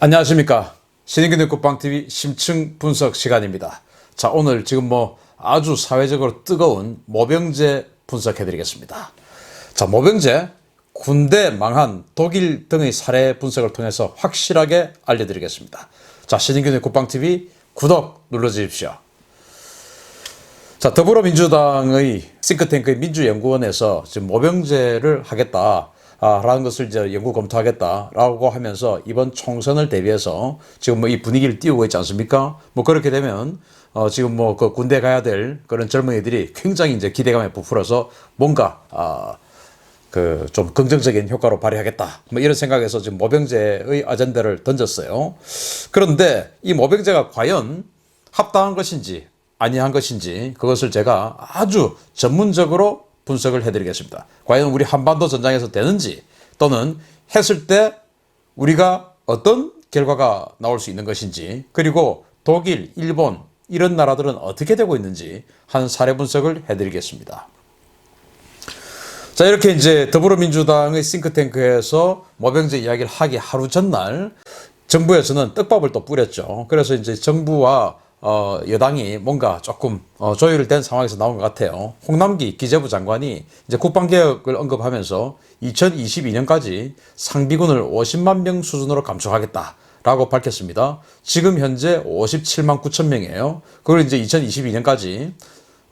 안녕하십니까. 신인근의 국방TV 심층 분석 시간입니다. 자, 오늘 지금 아주 사회적으로 뜨거운 모병제 분석해 드리겠습니다. 자, 모병제, 군대 망한 독일 등의 사례 분석을 통해서 확실하게 알려드리겠습니다. 자, 신인근의 국방TV 구독 눌러주십시오. 자, 더불어민주당의 싱크탱크의 민주연구원에서 지금 모병제를 하겠다 라는 것을 이제 연구 검토하겠다라고 하면서 이번 총선을 대비해서 지금 이 분위기를 띄우고 있지 않습니까? 그렇게 되면 지금 그 군대 가야 될 그런 젊은이들이 굉장히 이제 기대감에 부풀어서 뭔가 그 좀 긍정적인 효과로 발휘하겠다 이런 생각에서 지금 모병제의 아젠다를 던졌어요. 그런데 이 모병제가 과연 합당한 것인지 아니한 것인지 그것을 제가 아주 전문적으로 분석을 해드리겠습니다. 과연 우리 한반도 전장에서 되는지 또는 했을 때 우리가 어떤 결과가 나올 수 있는 것인지 그리고 독일, 일본 이런 나라들은 어떻게 되고 있는지 한 사례 분석을 해드리겠습니다. 자, 이렇게 이제 더불어민주당의 싱크탱크에서 모병제 이야기를 하기 하루 전날 정부에서는 떡밥을 또 뿌렸죠. 그래서 이제 정부와 여당이 뭔가 조금 조율된 상황에서 나온 것 같아요. 홍남기 기재부 장관이 이제 국방개혁을 언급하면서 2022년까지 상비군을 50만 명 수준으로 감축하겠다라고 밝혔습니다. 지금 현재 57만 9천 명이에요. 그걸 이제 2022년까지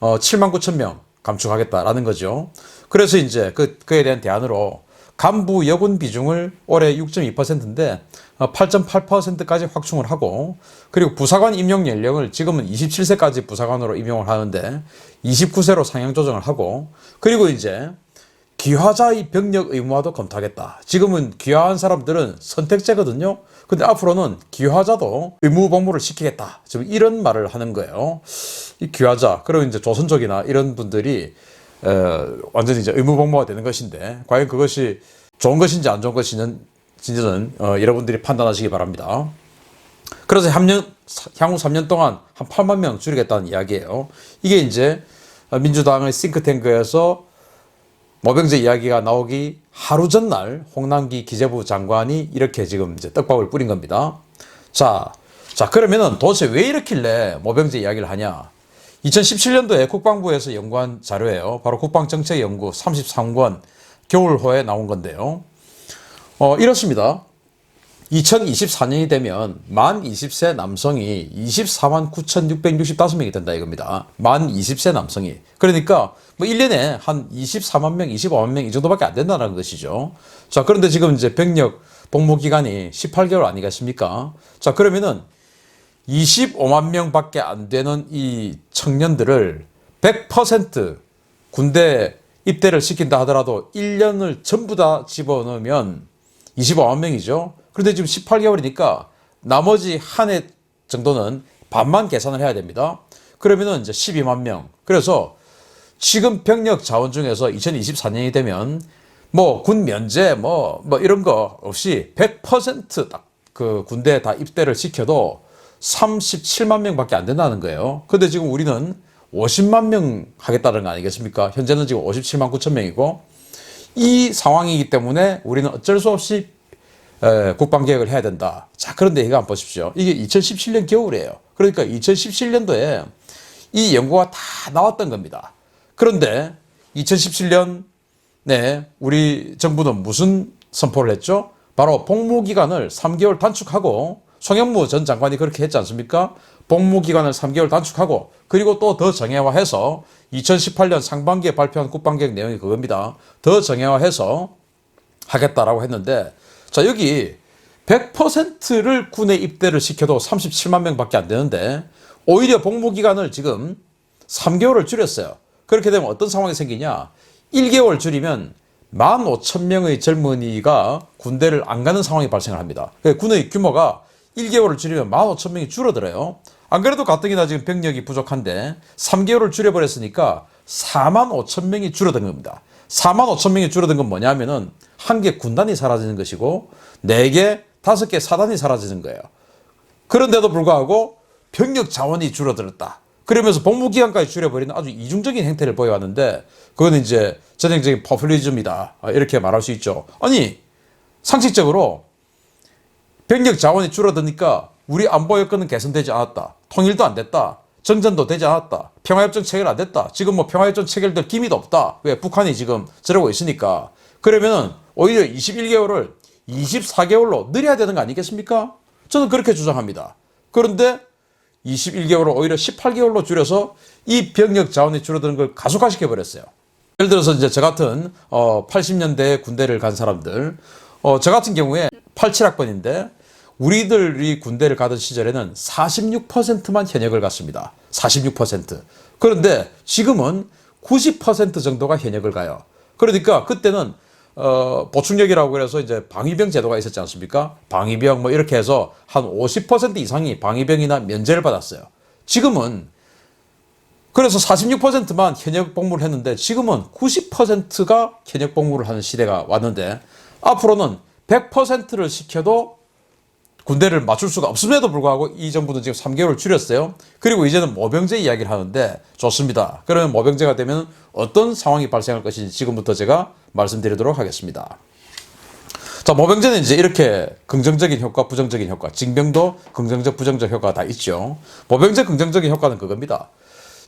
7만 9천 명 감축하겠다라는 거죠. 그래서 이제 그에 대한 대안으로 간부 여군 비중을 올해 6.2%인데 8.8%까지 확충을 하고 그리고 부사관 임용 연령을 지금은 27세까지 부사관으로 임용을 하는데 29세로 상향 조정을 하고 그리고 이제 귀화자의 병력 의무화도 검토하겠다. 지금은 귀화한 사람들은 선택제거든요. 근데 앞으로는 귀화자도 의무 복무를 시키겠다. 지금 이런 말을 하는 거예요. 이 귀화자, 그리고 이제 조선족이나 이런 분들이 완전히 이제 의무 복무가 되는 것인데 과연 그것이 좋은 것인지 안 좋은 것인지는 여러분들이 판단하시기 바랍니다. 그래서 향후 3년 동안 한 8만 명 줄이겠다는 이야기예요. 이게 이제 민주당의 싱크탱크에서 모병제 이야기가 나오기 하루 전날 홍남기 기재부 장관이 이렇게 지금 이제 떡밥을 뿌린 겁니다. 자, 그러면은 도대체 왜 이렇길래 모병제 이야기를 하냐? 2017년도에 국방부에서 연구한 자료예요. 바로 국방정책연구 33권 겨울호에 나온 건데요. 이렇습니다. 2024년이 되면 만 20세 남성이 24만 9,665명이 된다 이겁니다. 만 20세 남성이. 그러니까 1년에 한 24만 명, 25만 명 이 정도밖에 안 된다는 것이죠. 자, 그런데 지금 이제 병력 복무 기간이 18개월 아니겠습니까? 자, 그러면은 25만 명밖에 안 되는 이 청년들을 100% 군대 입대를 시킨다 하더라도 1년을 전부 다 집어넣으면 25만 명이죠. 그런데 지금 18개월이니까 나머지 한 해 정도는 반만 계산을 해야 됩니다. 그러면은 이제 12만 명. 그래서 지금 병력 자원 중에서 2024년이 되면 군 면제 이런 거 없이 100% 딱 그 군대에 다 입대를 시켜도 37만 명밖에 안 된다는 거예요. 근데 지금 우리는 50만 명 하겠다는 거 아니겠습니까? 현재는 지금 57만 9천 명이고 이 상황이기 때문에 우리는 어쩔 수 없이 국방개혁을 해야 된다. 자, 그런데 이거 한번 보십시오. 이게 2017년 겨울이에요. 그러니까 2017년도에 이 연구가 다 나왔던 겁니다. 그런데 2017년에 우리 정부는 무슨 선포를 했죠? 바로 복무기간을 3개월 단축하고 송영무 전 장관이 그렇게 했지 않습니까? 복무기간을 3개월 단축하고 그리고 또 더 정예화해서 2018년 상반기에 발표한 국방개혁 내용이 그겁니다. 더 정예화해서 하겠다라고 했는데 자, 여기 100%를 군에 입대를 시켜도 37만 명밖에 안 되는데 오히려 복무기간을 지금 3개월을 줄였어요. 그렇게 되면 어떤 상황이 생기냐? 1개월 줄이면 15,000명의 젊은이가 군대를 안 가는 상황이 발생을 합니다. 군의 규모가 1개월을 줄이면 15,000명이 줄어들어요. 안 그래도 가뜩이나 지금 병력이 부족한데 3개월을 줄여버렸으니까 45,000명이 줄어든 겁니다. 45,000명이 줄어든 건 뭐냐면은 한 개 군단이 사라지는 것이고 4개, 5개 사단이 사라지는 거예요. 그런데도 불구하고 병력 자원이 줄어들었다. 그러면서 복무기간까지 줄여버리는 아주 이중적인 행태를 보여왔는데 그건 이제 전형적인 포퓰리즘이다. 이렇게 말할 수 있죠. 아니 상식적으로 병력 자원이 줄어드니까 우리 안보 여건은 개선되지 않았다. 통일도 안 됐다. 정전도 되지 않았다. 평화협정 체결 안 됐다. 지금 뭐 평화협정 체결될 기미도 없다. 왜? 북한이 지금 저러고 있으니까. 그러면은 오히려 21개월을 24개월로 늘려야 되는 거 아니겠습니까? 저는 그렇게 주장합니다. 그런데 21개월을 오히려 18개월로 줄여서 이 병력 자원이 줄어드는 걸 가속화시켜 버렸어요. 예를 들어서 이제 저 같은 80년대 군대를 간 사람들, 저 같은 경우에 87학번인데 우리들이 군대를 가던 시절에는 46%만 현역을 갔습니다. 46%. 그런데 지금은 90% 정도가 현역을 가요. 그러니까 그때는 보충력이라고 그래서 이제 방위병 제도가 있었지 않습니까? 방위병 뭐 이렇게 해서 한 50% 이상이 방위병이나 면제를 받았어요. 지금은 그래서 46%만 현역 복무를 했는데 지금은 90%가 현역 복무를 하는 시대가 왔는데 앞으로는 100%를 시켜도 군대를 맞출 수가 없음에도 불구하고 이 정부는 지금 3개월 줄였어요. 그리고 이제는 모병제 이야기를 하는데 좋습니다. 그러면 모병제가 되면 어떤 상황이 발생할 것인지 지금부터 제가 말씀드리도록 하겠습니다. 자, 모병제는 이제 이렇게 긍정적인 효과, 부정적인 효과, 징병도 긍정적, 부정적 효과가 다 있죠. 모병제 긍정적인 효과는 그겁니다.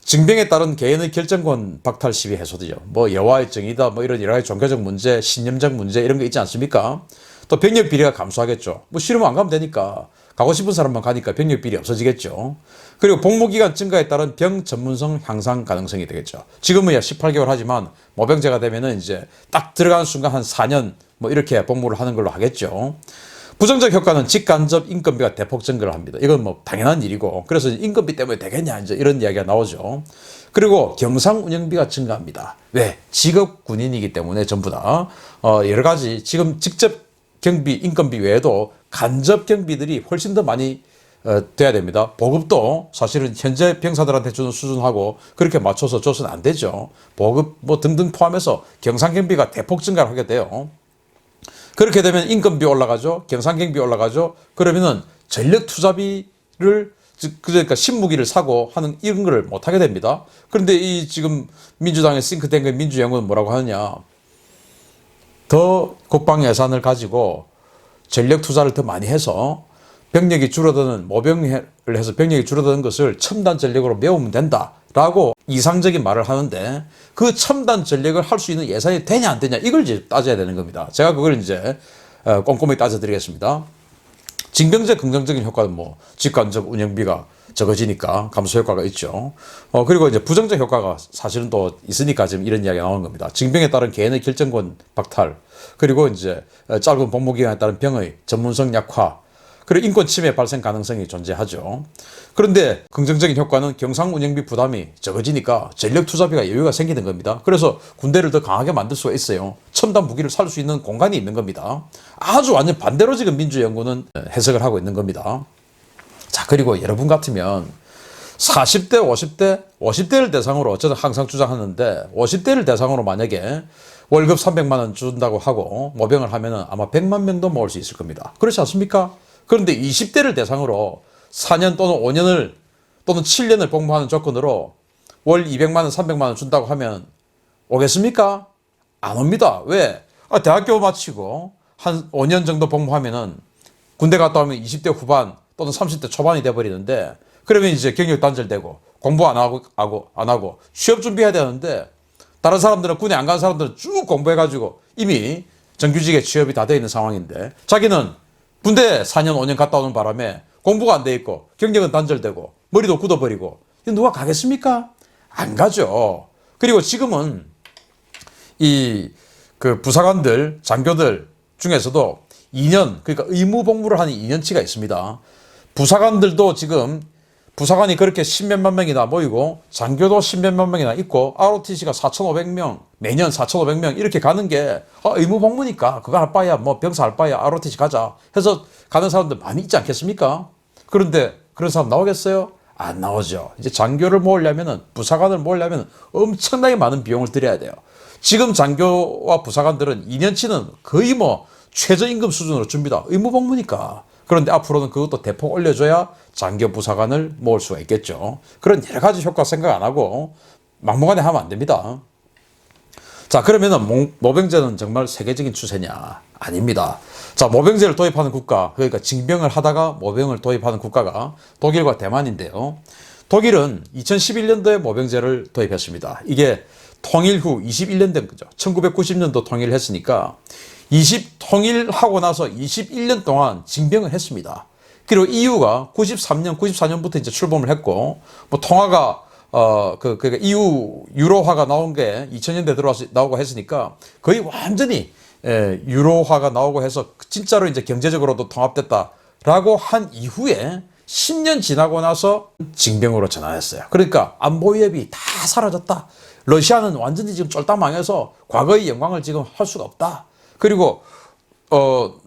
징병에 따른 개인의 결정권 박탈 시비 해소되죠. 뭐 여와의 정의다, 뭐 이런 여러 가지 종교적 문제, 신념적 문제 이런 거 있지 않습니까? 또 병력 비리가 감소하겠죠. 뭐 싫으면 안 가면 되니까. 가고 싶은 사람만 가니까 병력 비리 없어지겠죠. 그리고 복무기간 증가에 따른 병 전문성 향상 가능성이 되겠죠. 지금은 약 18개월 하지만 모병제가 되면은 이제 딱 들어가는 순간 한 4년 뭐 이렇게 복무를 하는 걸로 하겠죠. 부정적 효과는 직간접 인건비가 대폭 증가를 합니다. 이건 뭐 당연한 일이고, 그래서 인건비 때문에 되겠냐 이제 이런 이야기가 나오죠. 그리고 경상 운영비가 증가합니다. 왜? 직업 군인이기 때문에 전부 다 여러 가지 지금 직접 경비, 인건비 외에도 간접 경비들이 훨씬 더 많이 돼야 됩니다. 보급도 사실은 현재 병사들한테 주는 수준하고 그렇게 맞춰서 줘서는 안 되죠. 보급 뭐 등등 포함해서 경상 경비가 대폭 증가를 하게 돼요. 그렇게 되면 인건비 올라가죠. 경상 경비 올라가죠. 그러면은 전력 투자비를 그러니까 신무기를 사고 하는 이런 걸 못 하게 됩니다. 그런데 이 지금 민주당의 싱크탱크 민주연구는 뭐라고 하느냐? 더 국방 예산을 가지고 전력 투자를 더 많이 해서 병력이 줄어드는 모병을 해서 병력이 줄어드는 것을 첨단 전력으로 메우면 된다라고 이상적인 말을 하는데 그 첨단 전력을 할 수 있는 예산이 되냐 안 되냐 이걸 이제 따져야 되는 겁니다. 제가 그걸 이제 꼼꼼히 따져드리겠습니다. 징병제 긍정적인 효과는 뭐 직간접 운영비가 적어지니까 감소 효과가 있죠. 그리고 이제 부정적 효과가 사실은 또 있으니까 지금 이런 이야기가 나오는 겁니다. 징병에 따른 개인의 결정권 박탈, 그리고 이제 짧은 복무기간에 따른 병의 전문성 약화, 그리고 인권 침해 발생 가능성이 존재하죠. 그런데 긍정적인 효과는 경상 운영비 부담이 적어지니까 전력 투자비가 여유가 생기는 겁니다. 그래서 군대를 더 강하게 만들 수가 있어요. 첨단 무기를 살 수 있는 공간이 있는 겁니다. 아주 완전 반대로 지금 민주연구는 해석을 하고 있는 겁니다. 자, 그리고 여러분 같으면 40대, 50대를 대상으로 저는 항상 주장하는데 50대를 대상으로 만약에 월급 300만 원 준다고 하고 모병을 하면은 아마 100만 명도 모을 수 있을 겁니다. 그렇지 않습니까? 그런데 20대를 대상으로 4년 또는 5년을 또는 7년을 복무하는 조건으로 월 200만 원, 300만 원 준다고 하면 오겠습니까? 안 옵니다. 왜? 대학교 마치고 한 5년 정도 복무하면은 군대 갔다 오면 20대 후반 또는 30대 초반이 돼버리는데 그러면 이제 경력 단절되고 공부 안 하고 취업 준비해야 되는데 다른 사람들은 군에 안 간 사람들은 쭉 공부해가지고 이미 정규직에 취업이 다 돼 있는 상황인데 자기는 군대 4년 5년 갔다 오는 바람에 공부가 안 돼 있고 경력은 단절되고 머리도 굳어버리고 누가 가겠습니까? 안 가죠. 그리고 지금은 그 부사관들, 장교들 중에서도 2년, 그러니까 의무 복무를 하는 2년치가 있습니다. 부사관들도 지금 부사관이 그렇게 10몇만 명이나 모이고 장교도 10몇만 명이나 있고 ROTC가 4,500명, 매년 4,500명 이렇게 가는 게 의무 복무니까 그거 할 바야 뭐 병사 할 바야 ROTC 가자 해서 가는 사람들 많이 있지 않겠습니까? 그런데 그런 사람 나오겠어요? 안 나오죠. 이제 장교를 모으려면은 부사관을 모으려면 엄청나게 많은 비용을 들여야 돼요. 지금 장교와 부사관들은 2년치는 거의 뭐 최저임금 수준으로 줍니다. 의무 복무니까. 그런데 앞으로는 그것도 대폭 올려줘야 장교 부사관을 모을 수가 있겠죠. 그런 여러 가지 효과 생각 안 하고 막무가내 하면 안 됩니다. 자, 그러면은 모병제는 정말 세계적인 추세냐? 아닙니다. 자, 모병제를 도입하는 국가, 그러니까 징병을 하다가 모병을 도입하는 국가가 독일과 대만인데요. 독일은 2011년도에 모병제를 도입했습니다. 이게 통일 후 21년 된 거죠. 1990년도 통일을 했으니까 통일하고 나서 21년 동안 징병을 했습니다. 그리고 EU가 94년부터 이제 출범을 했고, 뭐 통화가 그러니까 유로화가 나온 게 2000년대 들어와서 나오고 했으니까 거의 완전히 유로화가 나오고 해서 진짜로 이제 경제적으로도 통합됐다라고 한 이후에 10년 지나고 나서 징병으로 전환했어요. 그러니까 안보 위협이 다 사라졌다. 러시아는 완전히 지금 쫄딱 망해서 과거의 영광을 지금 할 수가 없다. 그리고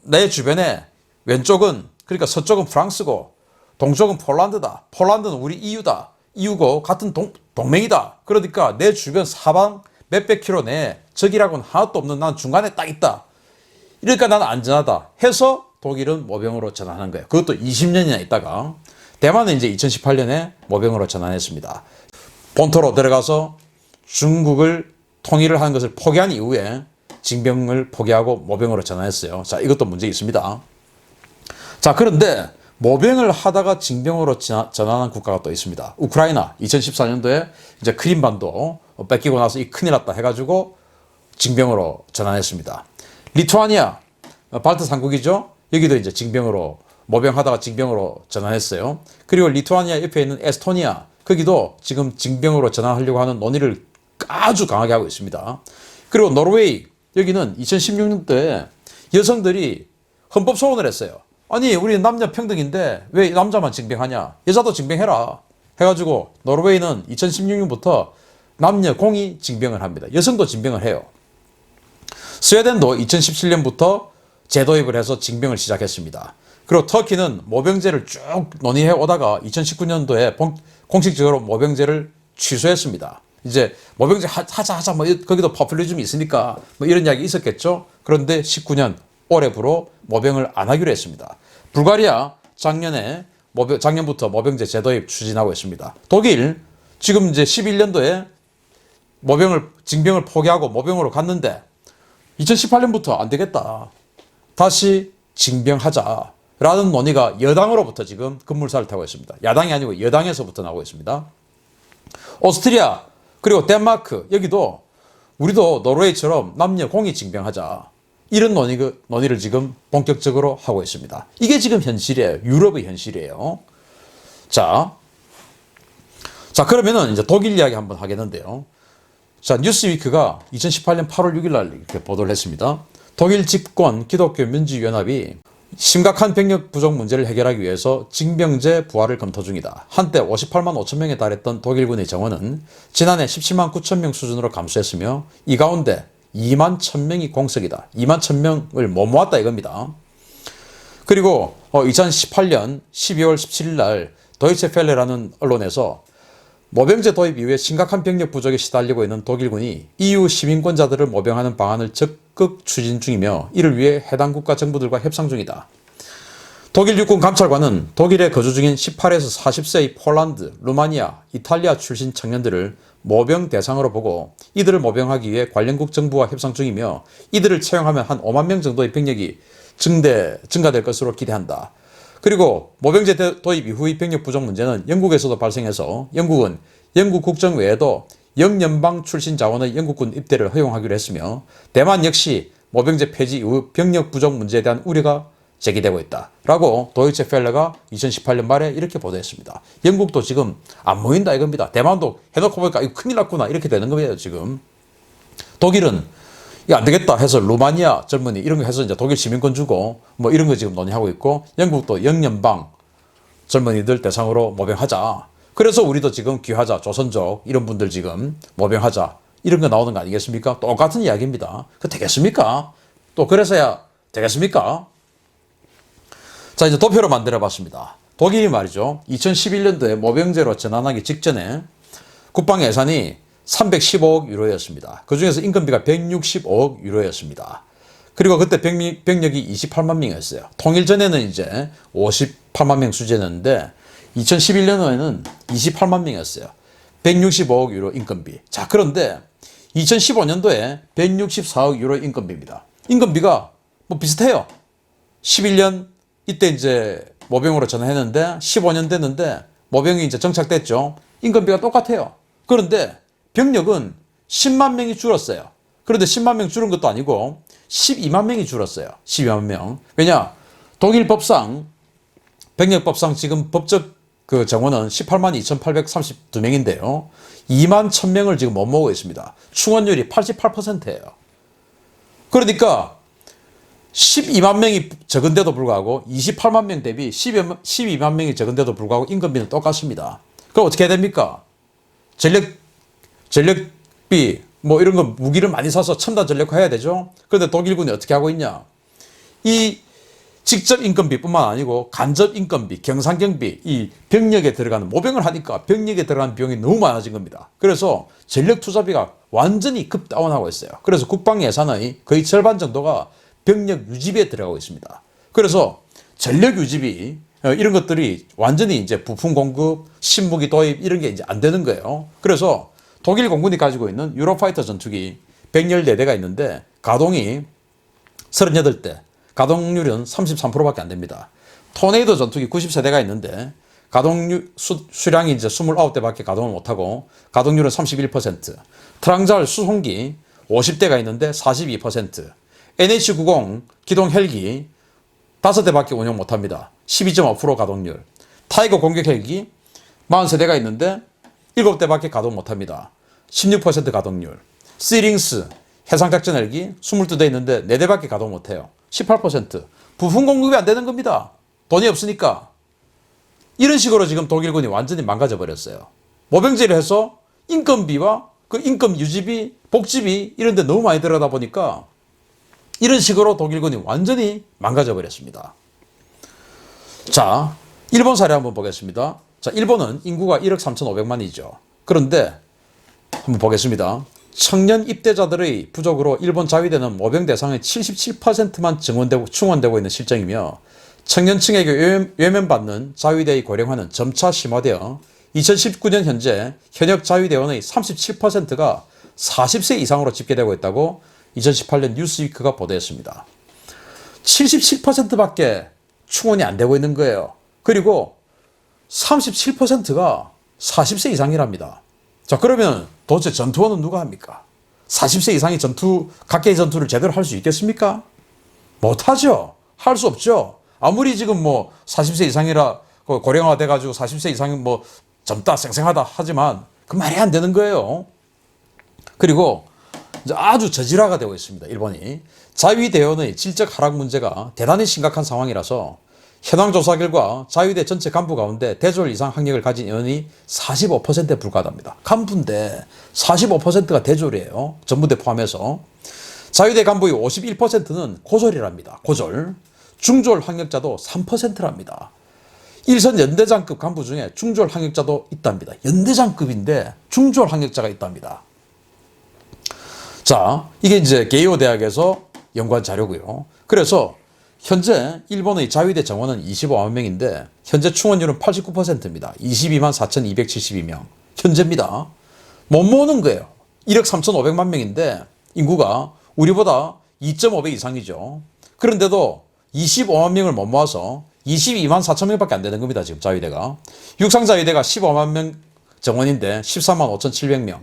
내 주변에 왼쪽은 그러니까 서쪽은 프랑스고 동쪽은 폴란드다. 폴란드는 우리 EU다. EU고 같은 동맹이다. 그러니까 내 주변 사방 몇백 킬로 내에 적이라고는 하나도 없는 난 중간에 딱 있다. 이러니까 나는 안전하다 해서 독일은 모병으로 전환한 거예요. 그것도 20년이나 있다가 대만은 이제 2018년에 모병으로 전환했습니다. 본토로 들어가서 중국을 통일을 하는 것을 포기한 이후에 징병을 포기하고 모병으로 전환했어요. 자, 이것도 문제 있습니다. 자, 그런데 모병을 하다가 징병으로 전환한 국가가 또 있습니다. 우크라이나 2014년도에 이제 크림반도 뺏기고 나서 이 큰일 났다 해가지고 징병으로 전환했습니다. 리투아니아 발트 3국이죠. 여기도 이제 모병하다가 징병으로 전환했어요. 그리고 리투아니아 옆에 있는 에스토니아 거기도 지금 징병으로 전환하려고 하는 논의를 아주 강하게 하고 있습니다. 그리고 노르웨이 여기는 2016년도에 여성들이 헌법 소원을 했어요. 아니 우리 남녀 평등인데 왜 남자만 징병하냐? 여자도 징병해라 해가지고 노르웨이는 2016년부터 남녀 공이 징병을 합니다. 여성도 징병을 해요. 스웨덴도 2017년부터 재도입을 해서 징병을 시작했습니다. 그리고 터키는 모병제를 쭉 논의해 오다가 2019년도에 공식적으로 모병제를 취소했습니다. 이제 모병제 하자 뭐 거기도 포퓰리즘이 있으니까 뭐 이런 이야기 있었겠죠. 그런데 19년 올해부로 모병을 안 하기로 했습니다. 불가리아 작년부터 모병제 재도입 추진하고 있습니다. 독일 지금 이제 11년도에 징병을 포기하고 모병으로 갔는데 2018년부터 안 되겠다. 다시 징병하자라는 논의가 여당으로부터 지금 급물살을 타고 있습니다. 야당이 아니고 여당에서부터 나오고 있습니다. 오스트리아 그리고 덴마크 여기도 우리도 노르웨이처럼 남녀 공이 징병하자. 이런 논의를 지금 본격적으로 하고 있습니다. 이게 지금 현실이에요. 유럽의 현실이에요. 자, 그러면은 이제 독일 이야기 한번 하겠는데요. 자, 뉴스위크가 2018년 8월 6일 날 이렇게 보도를 했습니다. 독일 집권 기독교 민주연합이 심각한 병력 부족 문제를 해결하기 위해서 징병제 부활을 검토 중이다. 한때 58만 5천 명에 달했던 독일군의 정원은 지난해 17만 9천 명 수준으로 감소했으며 이 가운데 2만 1,000명이 공석이다. 2만 1,000명을 못 모았다 이겁니다. 그리고 2018년 12월 17일 날 도이체 펠레라는 언론에서 모병제 도입 이후에 심각한 병력 부족에 시달리고 있는 독일군이 EU 시민권자들을 모병하는 방안을 적극 추진 중이며 이를 위해 해당 국가 정부들과 협상 중이다. 독일 육군 감찰관은 독일에 거주 중인 18에서 40세의 폴란드, 루마니아, 이탈리아 출신 청년들을 모병 대상으로 보고 이들을 모병하기 위해 관련국 정부와 협상 중이며 이들을 채용하면 한 5만 명 정도의 병력이 증가될 것으로 기대한다. 그리고 모병제 도입 이후의 병력 부족 문제는 영국에서도 발생해서 영국은 영국 국정 외에도 영연방 출신 자원의 영국군 입대를 허용하기로 했으며 대만 역시 모병제 폐지 이후 병력 부족 문제에 대한 우려가 제기되고 있다. 라고 도이체 펠레가 2018년 말에 이렇게 보도했습니다. 영국도 지금 안 모인다 이겁니다. 대만도 해놓고 보니까 이거 큰일 났구나 이렇게 되는 거예요 지금. 독일은 이거 안 되겠다 해서 루마니아 젊은이 이런 거 해서 이제 독일 시민권 주고 뭐 이런 거 지금 논의하고 있고 영국도 영연방 젊은이들 대상으로 모병하자. 그래서 우리도 지금 귀하자 조선족 이런 분들 지금 모병하자 이런 거 나오는 거 아니겠습니까? 똑같은 이야기입니다. 그 되겠습니까? 또 그래서야 되겠습니까? 자, 이제 도표로 만들어 봤습니다. 독일이 말이죠. 2011년도에 모병제로 전환하기 직전에 국방 예산이 315억 유로였습니다. 그 중에서 인건비가 165억 유로였습니다. 그리고 그때 병력이 28만 명이었어요. 통일 전에는 이제 58만 명 수준이었는데 2011년도에는 28만 명이었어요. 165억 유로 인건비. 자, 그런데 2015년도에 164억 유로 인건비입니다. 인건비가 뭐 비슷해요. 11년 이때 이제 모병으로 전환했는데 15년 됐는데 모병이 이제 정착됐죠. 인건비가 똑같아요. 그런데 병력은 10만 명이 줄었어요. 그런데 10만 명 줄은 것도 아니고 12만 명이 줄었어요. 12만 명. 왜냐? 독일 법상, 병력법상 지금 법적 그 정원은 18만 2,832명인데요. 2만 1,000명을 지금 못 모으고 있습니다. 충원율이 88%예요. 그러니까 12만 명이 적은데도 불구하고 28만 명 대비 12만 명이 적은데도 불구하고 인건비는 똑같습니다. 그럼 어떻게 해야 됩니까? 전력비 뭐 이런 거 무기를 많이 사서 첨단 전력화 해야 되죠. 그런데 독일군이 어떻게 하고 있냐? 이 직접 인건비뿐만 아니고 간접 인건비, 경상경비, 이 병력에 들어가는 모병을 하니까 병력에 들어가는 비용이 너무 많아진 겁니다. 그래서 전력 투자비가 완전히 급다운하고 있어요. 그래서 국방 예산의 거의 절반 정도가 병력 유지비에 들어가고 있습니다. 그래서 전력 유지비 이런 것들이 완전히 이제 부품 공급, 신무기 도입 이런 게 이제 안 되는 거예요. 그래서 독일 공군이 가지고 있는 유로파이터 전투기 114대가 있는데 가동이 38대, 가동률은 33%밖에 안 됩니다. 토네이도 전투기 90세대가 있는데 수량이 이제 29대밖에 가동을 못하고 가동률은 31%, 트랑잘 수송기 50대가 있는데 42%, NH90 기동 헬기 5대밖에 운영 못합니다. 12.5% 가동률. 타이거 공격 헬기 40세대가 있는데 7대밖에 가동 못합니다. 16% 가동률. 시링스 해상작전 헬기 22대 있는데 4대밖에 가동 못해요. 18%. 부품 공급이 안 되는 겁니다. 돈이 없으니까. 이런 식으로 지금 독일군이 완전히 망가져 버렸어요. 모병제를 해서 인건비와 그 인건 유지비, 복지비 이런 데 너무 많이 들어가다 보니까 이런 식으로 독일군이 완전히 망가져 버렸습니다. 자, 일본 사례 한번 보겠습니다. 자, 일본은 인구가 1억 3,500만이죠. 그런데 한번 보겠습니다. 청년 입대자들의 부족으로 일본 자위대는 모병 대상의 77%만 충원되고 있는 실정이며 청년층에게 외면받는 자위대의 고령화는 점차 심화되어 2019년 현재 현역 자위대원의 37%가 40세 이상으로 집계되고 있다고 2018년 뉴스위크가 보도했습니다. 77%밖에 충원이 안 되고 있는 거예요. 그리고 37%가 40세 이상이랍니다. 자, 그러면 도대체 전투원은 누가 합니까? 40세 이상이 각계의 전투를 제대로 할 수 있겠습니까? 못하죠. 할 수 없죠. 아무리 지금 뭐 40세 이상이라 고령화 돼가지고 40세 이상이 뭐 젊다, 쌩쌩하다 하지만 그 말이 안 되는 거예요. 그리고 이제 아주 저질화가 되고 있습니다. 일본이. 자위대원의 질적 하락 문제가 대단히 심각한 상황이라서 현황 조사 결과 자위대 전체 간부 가운데 대졸 이상 학력을 가진 인원이 45%에 불과합니다. 간부인데 45%가 대졸이에요. 전부대 포함해서. 자위대 간부의 51%는 고졸이랍니다. 고졸. 중졸 학력자도 3%랍니다. 일선 연대장급 간부 중에 중졸 학력자도 있답니다. 연대장급인데 중졸 학력자가 있답니다. 자, 이게 이제 게이오 대학에서 연구한 자료고요. 그래서 현재 일본의 자위대 정원은 25만 명인데 현재 충원율은 89%입니다. 22만 4,272명. 현재입니다. 못 모으는 거예요. 1억 3,500만 명인데 인구가 우리보다 2.5배 이상이죠. 그런데도 25만 명을 못 모아서 22만 4천 명밖에 안 되는 겁니다. 지금 자위대가. 육상자위대가 15만 명 정원인데 14만 5,700명.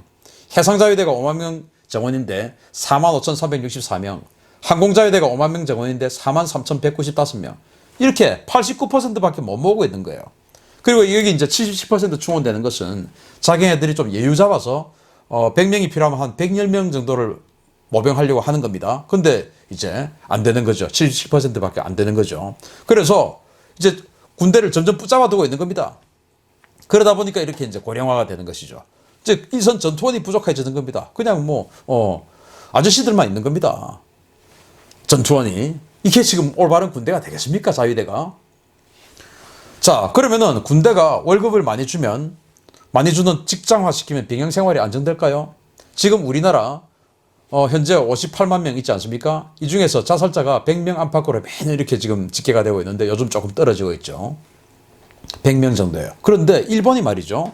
해상자위대가 5만 명 정원인데 4만 5,364명. 항공자위대가 5만 명 정원인데 4만 3,195명. 이렇게 89%밖에 못 모으고 있는 거예요. 그리고 여기 이제 77% 충원되는 것은 자기네들이 좀 여유 잡아서 100명이 필요하면 한 110명 정도를 모병하려고 하는 겁니다. 근데 이제 안 되는 거죠. 77%밖에 안 되는 거죠. 그래서 이제 군대를 점점 붙잡아두고 있는 겁니다. 그러다 보니까 이렇게 이제 고령화가 되는 것이죠. 이제 일선 전투원이 부족해지는 겁니다. 그냥 아저씨들만 있는 겁니다. 전투원이. 이게 지금 올바른 군대가 되겠습니까? 자위대가. 자, 그러면은 군대가 월급을 많이 주는 직장화시키면 병영생활이 안정될까요? 지금 우리나라 현재 58만 명 있지 않습니까? 이 중에서 자살자가 100명 안팎으로 매년 이렇게 지금 집계가 되고 있는데 요즘 조금 떨어지고 있죠. 100명 정도예요. 그런데 일본이 말이죠.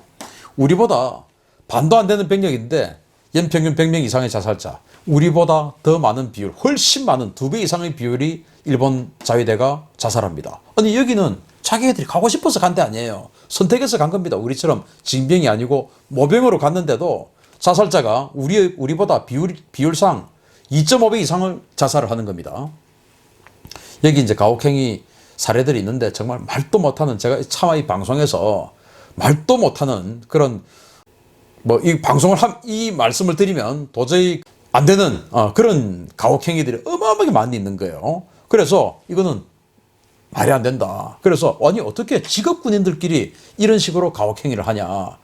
우리보다 반도 안 되는 병력인데 연평균 100명 이상의 자살자, 우리보다 더 많은 비율, 훨씬 많은 2배 이상의 비율이 일본 자위대가 자살합니다. 아니 여기는 자기네들이 가고 싶어서 간 데 아니에요. 선택해서 간 겁니다. 우리처럼 징병이 아니고 모병으로 갔는데도 자살자가 우리보다 비율상 2.5배 이상을 자살을 하는 겁니다. 여기 이제 가혹행위 사례들이 있는데 정말 말도 못하는, 제가 차마 이 방송에서 말도 못하는 그런 이 방송을 이 말씀을 드리면 도저히 안 되는 그런 가혹행위들이 어마어마하게 많이 있는 거예요. 그래서 이거는 말이 안 된다. 그래서 아니 어떻게 직업 군인들끼리 이런 식으로 가혹행위를 하냐.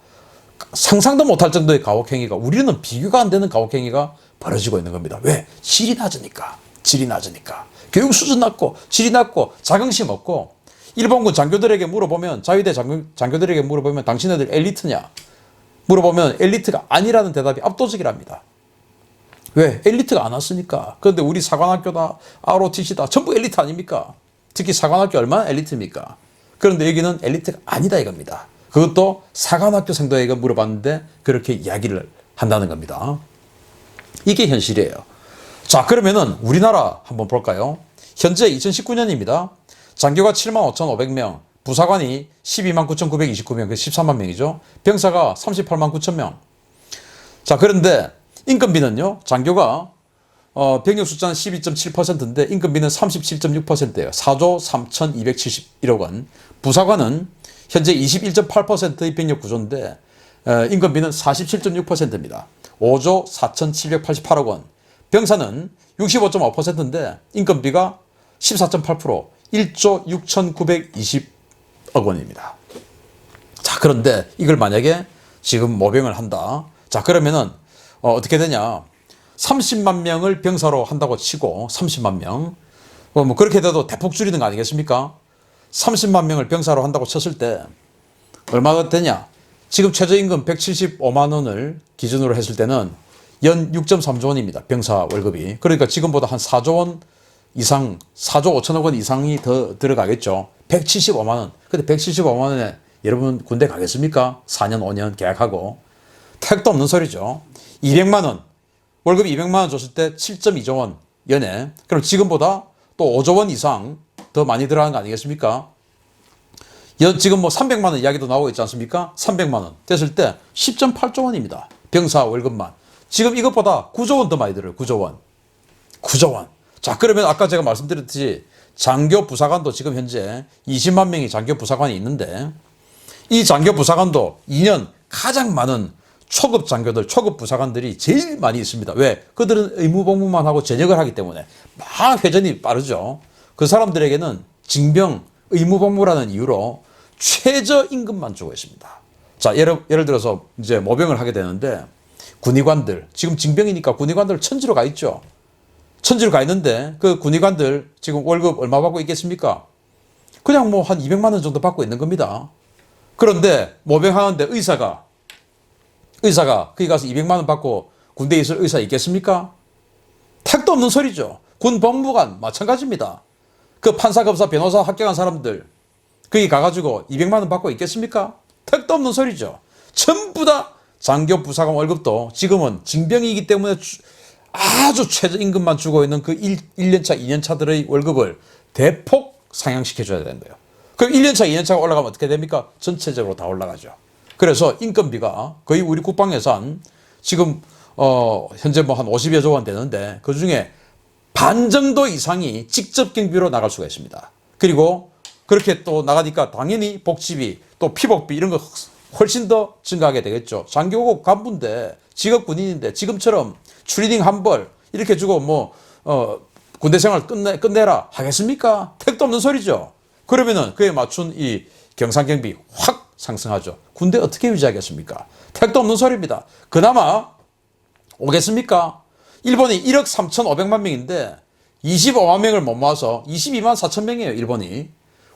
상상도 못할 정도의 가혹행위가, 우리는 비교가 안 되는 가혹행위가 벌어지고 있는 겁니다. 왜? 질이 낮으니까. 교육 수준 낮고 질이 낮고 자긍심 없고, 일본군 장교들에게 물어보면, 자위대 장교들에게 물어보면 당신네들 엘리트냐? 물어보면 엘리트가 아니라는 대답이 압도적이랍니다. 왜? 엘리트가 안 왔으니까. 그런데 우리 사관학교다, ROTC다, 전부 엘리트 아닙니까? 특히 사관학교 얼마나 엘리트입니까? 그런데 여기는 엘리트가 아니다 이겁니다. 그것도 사관학교 생도에게 물어봤는데 그렇게 이야기를 한다는 겁니다. 이게 현실이에요. 자, 그러면은 우리나라 한번 볼까요? 현재 2019년입니다. 장교가 75,500명, 부사관이 129,929명, 13만 명이죠. 병사가 38만 9천 명. 자, 그런데 인건비는요, 장교가 병력 숫자는 12.7%인데 인건비는 37.6%예요. 4조 3,271억 원. 부사관은 현재 21.8%의 병력 구조인데 인건비는 47.6%입니다. 5조 4,788억 원. 병사는 65.5%인데 인건비가 14.8%, 1조 6,920억 원입니다. 자, 그런데 이걸 만약에 지금 모병을 한다. 자, 그러면은 어떻게 되냐? 30만 명을 병사로 한다고 치고, 30만 명. 뭐 그렇게 돼도 대폭 줄이는 거 아니겠습니까? 30만 명을 병사로 한다고 쳤을 때 얼마가 되냐? 지금 최저임금 175만 원을 기준으로 했을 때는 연 6.3조 원입니다. 병사 월급이. 그러니까 지금보다 한 4조 원 이상, 4조 5천억 원 이상이 더 들어가겠죠. 175만 원. 근데 175만 원에 여러분 군대 가겠습니까? 4년, 5년 계약하고. 택도 없는 소리죠. 200만 원. 월급 200만 원 줬을 때 7.2조 원 연에. 그럼 지금보다 또 5조 원 이상 더 많이 들어가는 거 아니겠습니까? 지금 뭐 300만 원 이야기도 나오고 있지 않습니까? 300만 원 됐을 때 10.8조 원입니다. 병사 월급만. 지금 이것보다 9조 원 더 많이 들어요. 9조 원. 9조 원. 자, 그러면 아까 제가 말씀드렸듯이 장교 부사관도 지금 현재 20만 명의 장교 부사관이 있는데, 이 장교 부사관도 2년 가장 많은 초급 장교들, 초급 부사관들이 제일 많이 있습니다. 왜? 그들은 의무복무만 하고 전역을 하기 때문에 막 회전이 빠르죠. 그 사람들에게는 징병, 의무복무라는 이유로 최저임금만 주고 있습니다. 자, 예를 들어서 이제 모병을 하게 되는데, 군의관들, 지금 징병이니까 군의관들 천지로 가 있죠. 천지로 가 있는데 그 군의관들 지금 월급 얼마 받고 있겠습니까? 그냥 뭐 한 200만 원 정도 받고 있는 겁니다. 그런데 모병하는데 의사가 거기 가서 200만 원 받고 군대에 있을 의사 있겠습니까? 택도 없는 소리죠. 군 법무관 마찬가지입니다. 그 판사, 검사, 변호사 합격한 사람들 거기 가가지고 200만 원 받고 있겠습니까? 택도 없는 소리죠. 전부 다 장교 부사관 월급도 지금은 징병이기 때문에 아주 최저임금만 주고 있는 그 1년차, 2년차들의 월급을 대폭 상향시켜줘야 되는 거예요. 그럼 1년차, 2년차가 올라가면 어떻게 됩니까? 전체적으로 다 올라가죠. 그래서 인건비가 거의 우리 국방 예산 지금 현재 뭐 한 50여 조 원 되는데 그 중에 반 정도 이상이 직접 경비로 나갈 수가 있습니다. 그리고 그렇게 또 나가니까 당연히 복지비 또 피복비 이런 거 훨씬 더 증가하게 되겠죠. 장교국 간부인데 직업 군인인데 지금처럼 추리닝 한 벌 이렇게 주고 뭐 군대 생활 끝내라 하겠습니까? 택도 없는 소리죠. 그러면은 그에 맞춘 이 경상경비 확 상승하죠. 군대 어떻게 유지하겠습니까? 택도 없는 소리입니다. 그나마 오겠습니까? 일본이 1억 3,500만 명인데 25만 명을 못 모아서 22만 4천 명이에요. 일본이.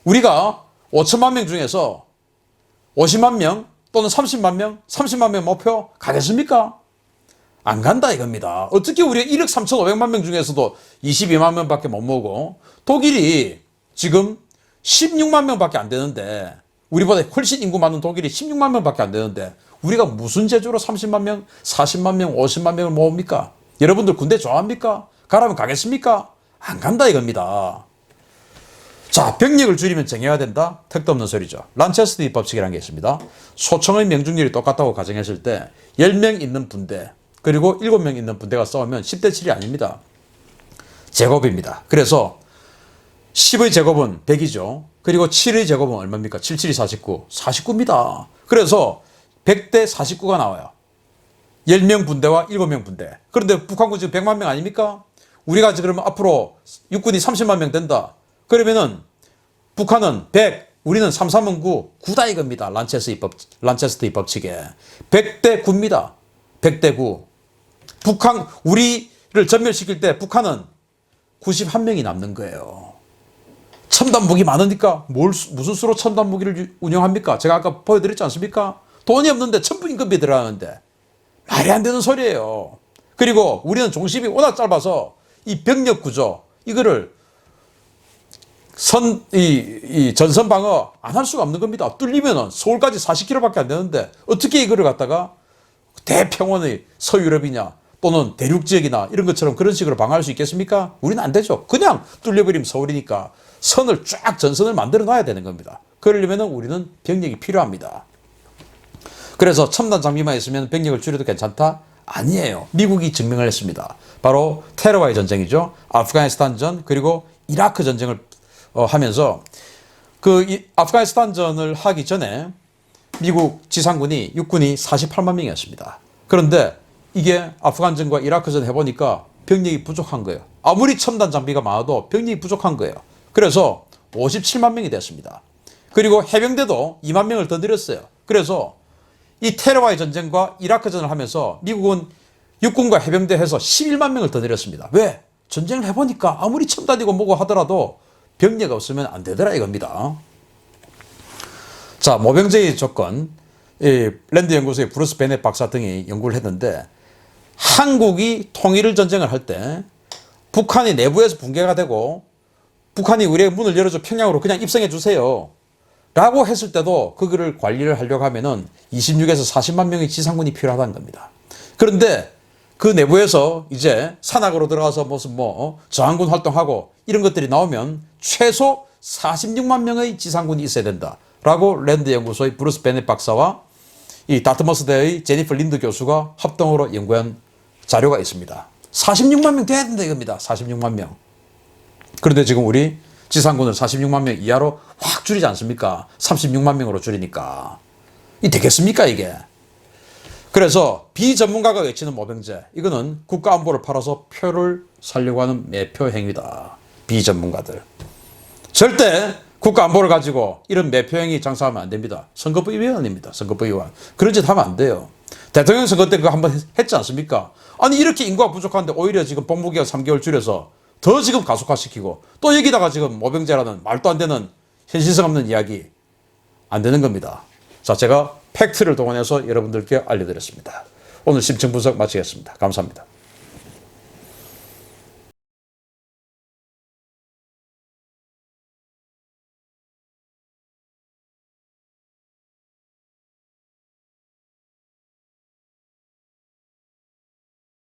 우리가 5천만 명 중에서 50만 명 또는 30만 명, 30만 명 목표 가겠습니까? 안 간다 이겁니다. 어떻게 우리가 1억 3,500만 명 중에서도 22만 명밖에 못 모으고 독일이 지금 16만 명밖에 안 되는데, 우리보다 훨씬 인구 많은 독일이 16만 명밖에 안 되는데 우리가 무슨 재주로 30만 명, 40만 명, 50만 명을 모읍니까? 여러분들 군대 좋아합니까? 가라면 가겠습니까? 안 간다 이겁니다. 자, 병력을 줄이면 정해야 된다? 택도 없는 소리죠. 란체스터 법칙이라는 게 있습니다. 소총의 명중률이 똑같다고 가정했을 때 10명 있는 분대 그리고 7명 있는 분대가 싸우면 10대 7이 아닙니다. 제곱입니다. 그래서 10의 제곱은 100이죠. 그리고 7의 제곱은 얼마입니까? 7, 7이 49. 49입니다. 그래서 100대 49가 나와요. 10명 분대와 7명 분대. 그런데 북한군 지금 100만 명 아닙니까? 우리가 지금 앞으로 육군이 30만 명 된다. 그러면은 북한은 100, 우리는 3, 3은 9, 9다 이겁니다. 란체스터 법칙에. 100대 9입니다. 100대 9. 북한, 우리를 전멸시킬 때 북한은 91명이 남는 거예요. 첨단 무기 많으니까 무슨 수로 첨단 무기를 운영합니까? 제가 아까 보여드렸지 않습니까? 돈이 없는데 천부임금이 들어가는데 말이 안 되는 소리예요. 그리고 우리는 종십이 워낙 짧아서 이 병력 구조 이거를 전선 방어 안 할 수가 없는 겁니다. 뚫리면은 서울까지 40km밖에 안 되는데 어떻게 이거를 갖다가 대평원의 서유럽이냐 또는 대륙 지역이나 이런 것처럼 그런 식으로 방어할 수 있겠습니까? 우리는 안 되죠. 그냥 뚫려버리면 서울이니까 선을 쫙 전선을 만들어 놔야 되는 겁니다. 그러려면 우리는 병력이 필요합니다. 그래서 첨단 장비만 있으면 병력을 줄여도 괜찮다? 아니에요. 미국이 증명을 했습니다. 바로 테러와의 전쟁이죠. 아프가니스탄전 그리고 이라크 전쟁을 하면서 아프가니스탄전을 하기 전에 미국 지상군이 육군이 48만 명이었습니다. 그런데 이게 아프간전과 이라크전 해보니까 병력이 부족한 거예요. 아무리 첨단 장비가 많아도 병력이 부족한 거예요. 그래서 57만 명이 됐습니다. 그리고 해병대도 2만 명을 더 늘렸어요. 그래서 이 테러와의 전쟁과 이라크전을 하면서 미국은 육군과 해병대 해서 11만 명을 더 늘렸습니다. 왜? 전쟁을 해보니까 아무리 첨단이고 뭐고 하더라도 병력 없으면 안 되더라 이겁니다. 자, 모병제의 조건, 랜드 연구소의 브루스 베넷 박사 등이 연구를 했는데 한국이 통일 전쟁을 할 때 북한이 내부에서 붕괴가 되고 북한이 우리의 문을 열어줘 평양으로 그냥 입성해 주세요 라고 했을 때도 그거를 관리를 하려고 하면은 26에서 40만 명의 지상군이 필요하다는 겁니다. 그런데 그 내부에서 이제 산악으로 들어가서 무슨 저항군 활동하고 이런 것들이 나오면 최소 46만 명의 지상군이 있어야 된다 라고 랜드 연구소의 브루스 베넷 박사와 이 다트머스대의 제니퍼 린드 교수가 합동으로 연구한 자료가 있습니다. 46만 명 돼야 된다 이겁니다. 46만 명. 그런데 지금 우리 지상군을 46만 명 이하로 확 줄이지 않습니까? 36만 명으로 줄이니까. 이 되겠습니까 이게? 그래서 비전문가가 외치는 모병제, 이거는 국가안보를 팔아서 표를 살려고 하는 매표 행위다. 비전문가들. 절대 국가안보를 가지고 이런 매표 행위 장사하면 안 됩니다. 선거법 위반입니다. 선거법 위반. 그런 짓 하면 안 돼요. 대통령 선거 때 그거 한번 했지 않습니까? 아니 이렇게 인구가 부족한데 오히려 지금 복무기간 3개월 줄여서 더 지금 가속화시키고 또 여기다가 지금 모병제라는 말도 안 되는 현실성 없는 이야기 안 되는 겁니다. 자, 제가 팩트를 동원해서 여러분들께 알려드렸습니다. 오늘 심층 분석 마치겠습니다. 감사합니다.